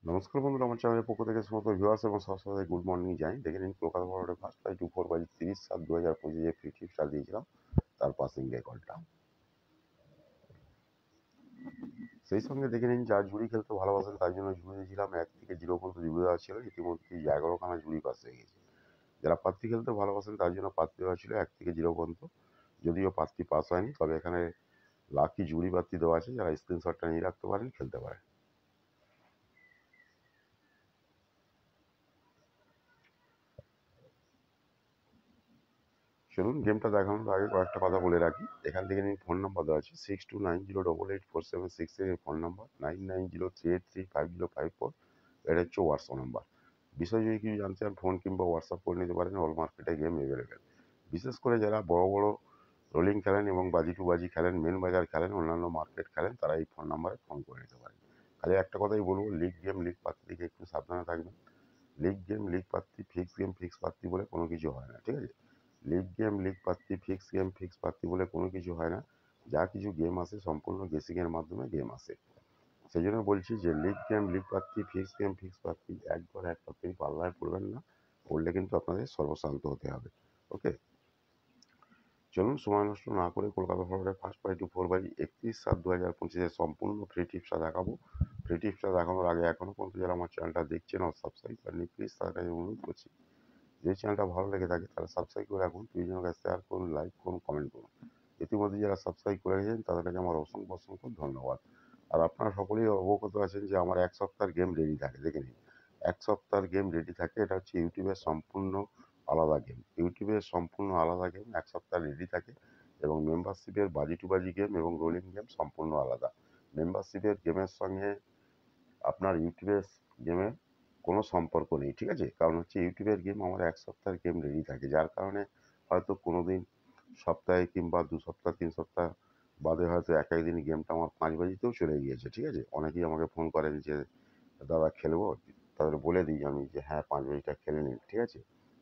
নমস্কার বন্ধুরা, আমার চ্যানেলের পক্ষ থেকে সমস্ত ভিউয়ার্স এবং সবসময় গুড মর্নিং জানি। দেখে নিন কলকাতা ফরওয়ার্ডের ফার্স্ট প্রাইজ 24/30/7/2025 যে ফ্রি টিপসটা দিয়েছিলাম তার পাসিং রেকর্ডটা। সেই সঙ্গে দেখে নিন যারা ঝুড়ি খেলতে ভালোবাসেন তার জন্য ঝুড়ি দিয়েছিলাম 1 থেকে 0 পর্যন্ত ঝুড়ি দেওয়া ছিল, ইতিমধ্যেই 11খানা ঝুড়ি পাস হয়ে গেছে। যারা পাত্তি খেলতে ভালোবাসেন তার জন্য পাত্তি দেওয়া ছিল 1 থেকে 0 পর্যন্ত, যদিও পাত্তি পাস হয়নি, তবে এখানে লাকি ঝুড়ি পাত্তি দেওয়া আছে, যারা স্ক্রিনশটটা নিয়ে রাখতে পারেন, খেলতে পারেন। চলুন গেমটা দেখানোর আগে কয়েকটা কথা বলে রাখি। এখান থেকে নিন ফোন নাম্বার দেওয়া আছে 6290884766, এই ফোন নাম্বার 9903835054, এটা হচ্ছে হোয়াটসঅ্যাপ নাম্বার। বিষয় যদি কিছু জানতে চান ফোন কিংবা হোয়াটসঅ্যাপ করে নিতে পারেন। অল মার্কেটে গেম অ্যাভেলেবেল। বিশেষ করে যারা বড় বড় রোলিং খেলেন এবং বাজি টু বাজি খেলেন, মেন বাজার খেলেন, অন্যান্য মার্কেট খেলেন, তারা এই ফোন নাম্বারে ফোন করে নিতে পারেন। খালি একটা কথাই বলবো, লিগ গেম লিগ পাত্তি থেকে একটু সাবধানে থাকবেন। লিগ গেম লিগ পাত্তি, ফিক্স গেম ফিক্স পাত্তি বলে কোনো কিছু হয় না, ঠিক আছে? লিগ গেম লিগ পাত্তি, ফিক্স গেম ফিক্স পাত্তি বলে কোনো কিছু হয় না। যা কিছু গেম আসে সম্পূর্ণ গেসিংয়ের মাধ্যমে গেম আসে। সেই জন্য বলছি যে লিগ গেম লিগ পাত্তি, ফিক্স গেম ফিক্স পাত্তি একবার এক পাত্তি পাল্লায় পড়বেন না, পড়লে কিন্তু আপনাদের সর্বশান্ত হতে হবে। ওকে, চলুন সময় নষ্ট না করে কলকাতা ফরওয়ার্ডের ফার্স্ট প্রাইজ 4/31/7/2025 সম্পূর্ণ ফ্রি টিপসটা দেখাবো। ফ্রি টিপসটা দেখানোর আগে এখনও পর্যন্ত যারা আমার চ্যানেলটা দেখছেন আর সাবস্ক্রাইব করেননি, প্লিজ তাদের কাছে অনুরোধ করছি, যে চ্যানেলটা ভালো লেগে থাকে তারা সাবস্ক্রাইব করে রাখুন, প্রিয়জনকে শেয়ার করুন, লাইক করুন, কমেন্ট করুন। ইতিমধ্যে যারা সাবস্ক্রাইব করে গেছেন তাদের কাছে আমার অসংখ্য অসংখ্য ধন্যবাদ। আর আপনারা সকলেই অবগত আছেন যে আমার 1 সপ্তাহের গেম রেডি থাকে। দেখে নিন, 1 সপ্তাহের গেম রেডি থাকে। এটা হচ্ছে ইউটিউবের সম্পূর্ণ আলাদা গেম। ইউটিউবের সম্পূর্ণ আলাদা গেম 1 সপ্তাহ রেডি থাকে, এবং মেম্বারশিপের বাজি টু বাজি গেম এবং রোলিং গেম সম্পূর্ণ আলাদা। মেম্বারশিপের গেমের সঙ্গে আপনার ইউটিউবের গেমের কোনো সম্পর্ক নেই, ঠিক আছে? কারণ হচ্ছে ইউটিউবের গেম আমার 1 সপ্তাহের গেম রেডি থাকে, যার কারণে হয়তো কোনো দিন সপ্তাহে কিংবা 2 সপ্তাহ 3 সপ্তাহ বাদে হয়তো এক এক দিন গেমটা আমার 5 বাজিতেও চলে গিয়েছে, ঠিক আছে? অনেকেই আমাকে ফোন করেন যে দাদা খেলবো, তাদের বলে দিই আমি যে হ্যাঁ 5 বাজিটা খেলে নিন, ঠিক আছে?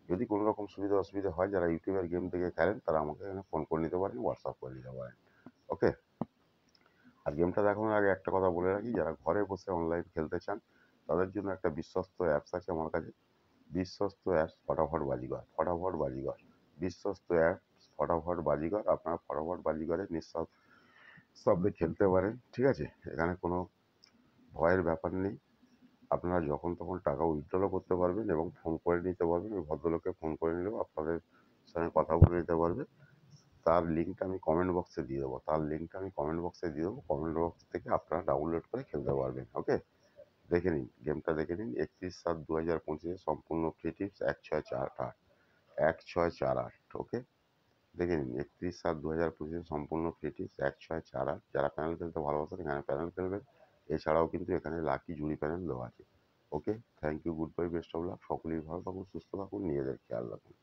যদি কোনো রকম সুবিধা অসুবিধা হয়, যারা ইউটিউবের গেম থেকে খেলেন তারা আমাকে এখানে ফোন করে নিতে পারেন, হোয়াটসঅ্যাপ করে নিতে পারেন। ওকে, আর গেমটা দেখানোর আগে একটা কথা বলে রাখি, যারা ঘরে বসে অনলাইন খেলতে চান তাদের জন্য একটা বিশ্বস্ত অ্যাপস আছে আমার কাছে। বিশ্বস্ত অ্যাপস ফটাফট বাজিগর, ফটাফট বাজিগর। বিশ্বস্ত অ্যাপস ফটাফট বাজিগর। আপনারা ফটাফট বাজিগরে নিঃশব্দে খেলতে পারেন, ঠিক আছে? এখানে কোনো ভয়ের ব্যাপার নেই। আপনারা যখন তখন টাকা উইথড্রও করতে পারবেন এবং ফোন করে নিতে পারবেন। ওই ভদ্রলোককে ফোন করে নিলেও আপনাদের সঙ্গে কথা বলে নিতে পারবে। তার লিঙ্কটা আমি কমেন্ট বক্সে দিয়ে দেবো। কমেন্ট বক্স থেকে আপনারা ডাউনলোড করে খেলতে পারবেন। ওকে, দেখে নিন গেমটা, দেখে নিন। 31/7/2025 সম্পূর্ণ ফ্রি টিপস 1648 1648। ওকে, দেখে নিন 31/7/2025 সম্পূর্ণ ফ্রি টিপস 1648। যারা প্যানেল খেলতে ভালোবাসেন এখানে প্যানেল খেলবেন। এছাড়াও কিন্তু এখানে লাকি জুড়ি প্যানেল দেওয়া আছে। Okay, thank you, goodbye, best of luck. সকলেই ভালো থাকুন, সুস্থ থাকুন, নিজেদের খেয়াল রাখুন।